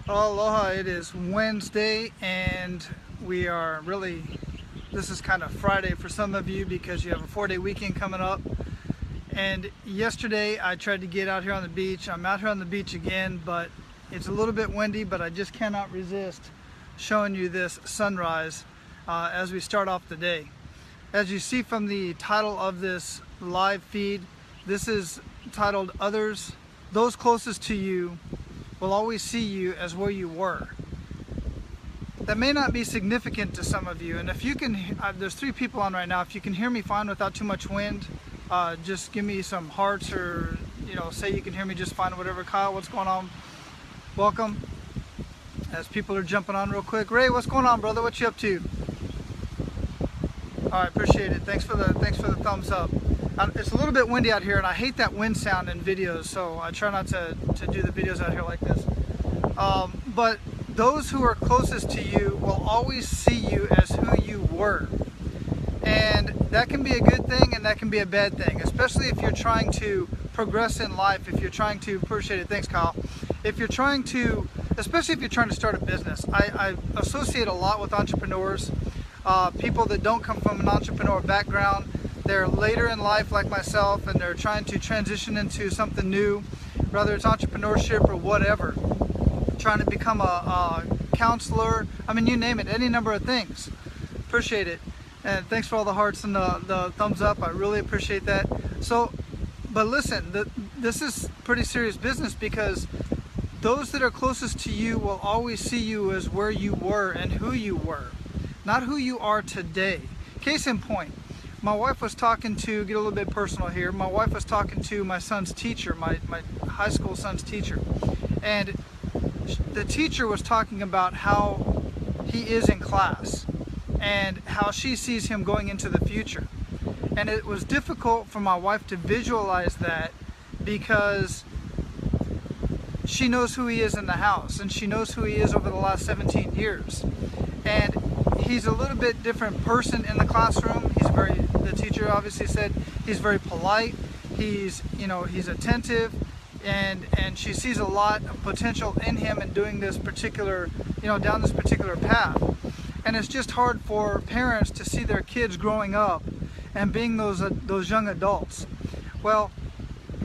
Aloha, it is Wednesday and we are really, this is kind of Friday for some of you because you have a 4-day weekend coming up. And yesterday I tried to get out here on the beach. I'm out here on the beach again, but it's a little bit windy, but I just cannot resist showing you this sunrise as we start off the day. As you see from the title of this live feed, this is titled Others, Those Closest to You will always see you as where you were. That may not be significant to some of you, and if you can, there's 3 people on right now. If you can hear me fine without too much wind, just give me some hearts, or say you can hear me just fine, whatever. Kyle, what's going on? Welcome. As people are jumping on real quick. Ray, what's going on, brother? What you up to? All right, appreciate it. Thanks for the thumbs up. It's a little bit windy out here, and I hate that wind sound in videos, so I try not to do the videos out here like this. But those who are closest to you will always see you as who you were. And that can be a good thing, and that can be a bad thing, especially if you're trying to progress in life, if you're trying to, appreciate it, thanks Kyle. If you're trying to, especially if you're trying to start a business. I associate a lot with entrepreneurs, people that don't come from an entrepreneur background. They're later in life like myself, and they're trying to transition into something new, whether it's entrepreneurship or whatever, trying to become a counselor, I mean, you name it, any number of things. Appreciate it. And thanks for all the hearts and the thumbs up. I really appreciate that. So, but listen, this is pretty serious business, because those that are closest to you will always see you as where you were and who you were, not who you are today. Case in point, my wife was talking to, get a little bit personal here, my wife was talking to my son's teacher, my high school son's teacher, and the teacher was talking about how he is in class and how she sees him going into the future. And it was difficult for my wife to visualize that, because she knows who he is in the house, and she knows who he is over the last 17 years. And he's a little bit different person in the classroom. The teacher obviously said he's very polite, he's attentive, and she sees a lot of potential in him in doing this particular, down this particular path. And it's just hard for parents to see their kids growing up and being those young adults. Well,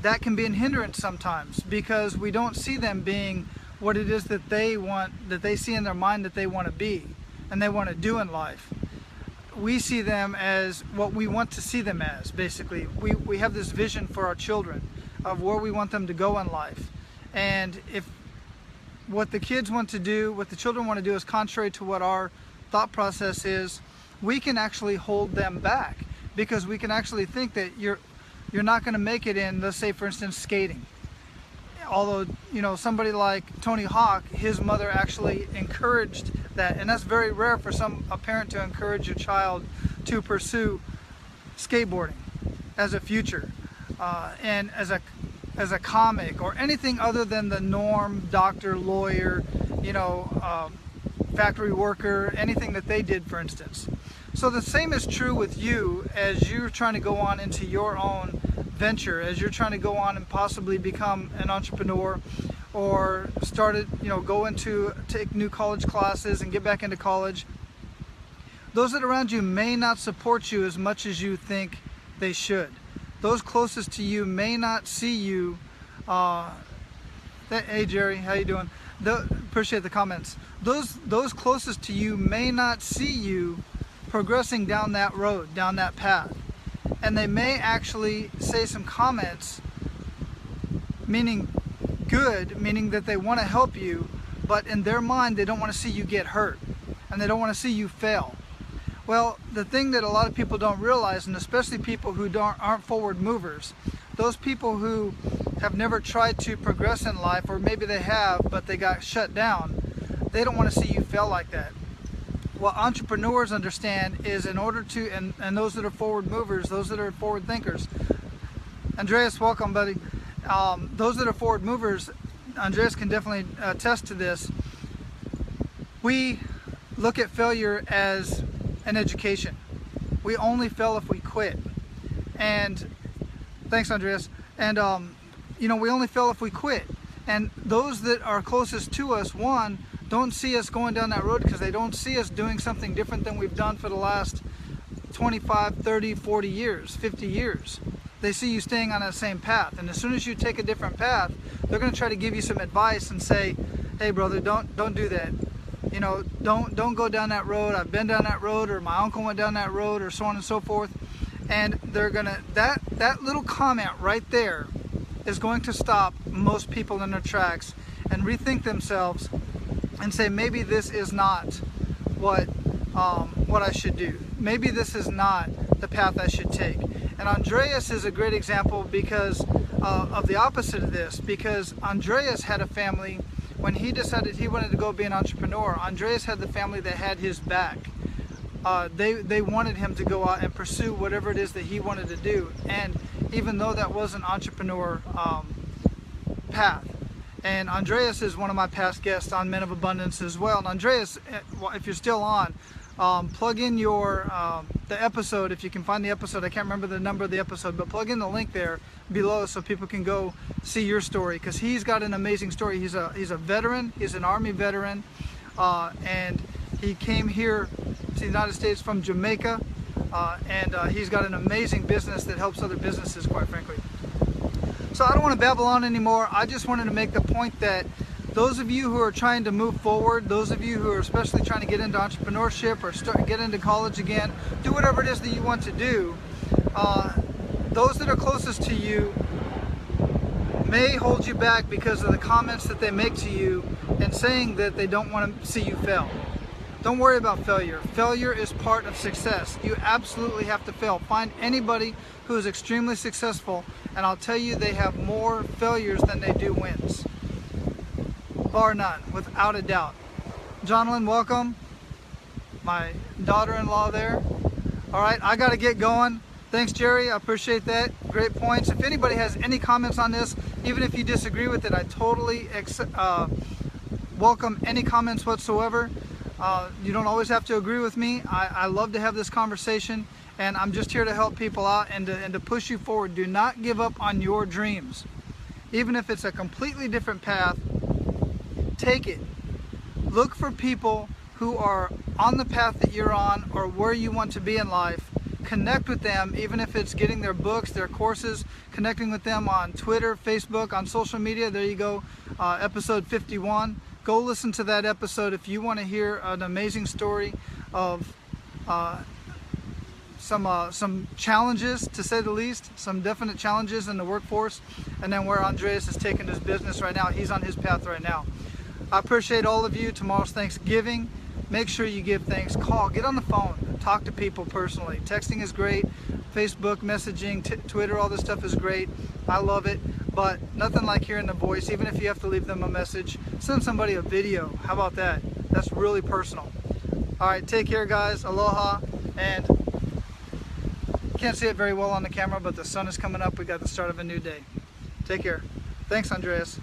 that can be a hindrance sometimes, because we don't see them being what it is that they want, that they see in their mind that they want to be and they want to do in life. We see them as what we want to see them as, basically. We have this vision for our children of where we want them to go in life. And if what the kids want to do, what the children want to do is contrary to what our thought process is, we can actually hold them back, because we can actually think that you're not going to make it in, let's say for instance, skating. Although, somebody like Tony Hawk, his mother actually encouraged that, and that's very rare for a parent to encourage a child to pursue skateboarding as a future, and as a comic or anything other than the norm, doctor, lawyer, factory worker, anything that they did, for instance. So the same is true with you as you're trying to go on into your own venture, as you're trying to go on and possibly become an entrepreneur, or take new college classes and get back into college. Those that are around you may not support you as much as you think they should. Those closest to you may not see you. Hey Jerry, how you doing? Appreciate the comments. Those closest to you may not see you progressing down that road, down that path. And they may actually say some comments, meaning good, meaning that they want to help you, but in their mind they don't want to see you get hurt, and they don't want to see you fail. Well, the thing that a lot of people don't realize, and especially people who aren't forward movers, those people who have never tried to progress in life, or maybe they have but they got shut down, they don't want to see you fail like that. What entrepreneurs understand is, in order to, and those that are forward movers, those that are forward thinkers, Andreas, welcome buddy, those that are forward movers, Andreas can definitely attest to this. We look at failure as an education. We only fail if we quit. And thanks Andreas. And we only fail if we quit. And those that are closest to us, one, don't see us going down that road because they don't see us doing something different than we've done for the last 25, 30, 40 years, 50 years. They see you staying on that same path, and as soon as you take a different path, they're going to try to give you some advice and say, hey brother, don't do that. You know, don't go down that road. I've been down that road, or my uncle went down that road, or so on and so forth. And they're gonna, that little comment right there is going to stop most people in their tracks and rethink themselves and say, maybe this is not what I should do. Maybe this is not the path I should take. And Andreas is a great example because of the opposite of this, because Andreas had a family. When he decided he wanted to go be an entrepreneur, Andreas had the family that had his back. They wanted him to go out and pursue whatever it is that he wanted to do. And even though that was an entrepreneur path. And Andreas is one of my past guests on Men of Abundance as well. And Andreas, if you're still on, plug in the episode, if you can find the episode. I can't remember the number of the episode, but plug in the link there below so people can go see your story, because he's got an amazing story. He's a veteran. He's an Army veteran, and he came here to the United States from Jamaica, and he's got an amazing business that helps other businesses, quite frankly. So I don't want to babble on anymore. I just wanted to make the point that those of you who are trying to move forward, those of you who are especially trying to get into entrepreneurship or get into college again, do whatever it is that you want to do, those that are closest to you may hold you back because of the comments that they make to you and saying that they don't want to see you fail. Don't worry about failure. Failure is part of success. You absolutely have to fail. Find anybody who is extremely successful, and I'll tell you they have more failures than they do wins. Bar none, without a doubt. Jonathan, welcome. My daughter-in-law there. All right, I got to get going. Thanks, Jerry. I appreciate that. Great points. If anybody has any comments on this, even if you disagree with it, I totally welcome any comments whatsoever. You don't always have to agree with me. I love to have this conversation, and I'm just here to help people out and to push you forward. Do not give up on your dreams. Even if it's a completely different path, take it. Look for people who are on the path that you're on or where you want to be in life. Connect with them, even if it's getting their books, their courses, connecting with them on Twitter, Facebook, on social media. There you go, episode 51. Go listen to that episode if you want to hear an amazing story of some challenges, to say the least, some definite challenges in the workforce, and then where Andreas is taking his business right now. He's on his path right now. I appreciate all of you. Tomorrow's Thanksgiving. Make sure you give thanks. Call, get on the phone, talk to people personally. Texting is great. Facebook, messaging, Twitter, all this stuff is great. I love it, but nothing like hearing the voice. Even if you have to leave them a message, send somebody a video. How about that? That's really personal. All right, take care, guys. Aloha. And can't see it very well on the camera, but the sun is coming up. We got the start of a new day. Take care. Thanks, Andreas.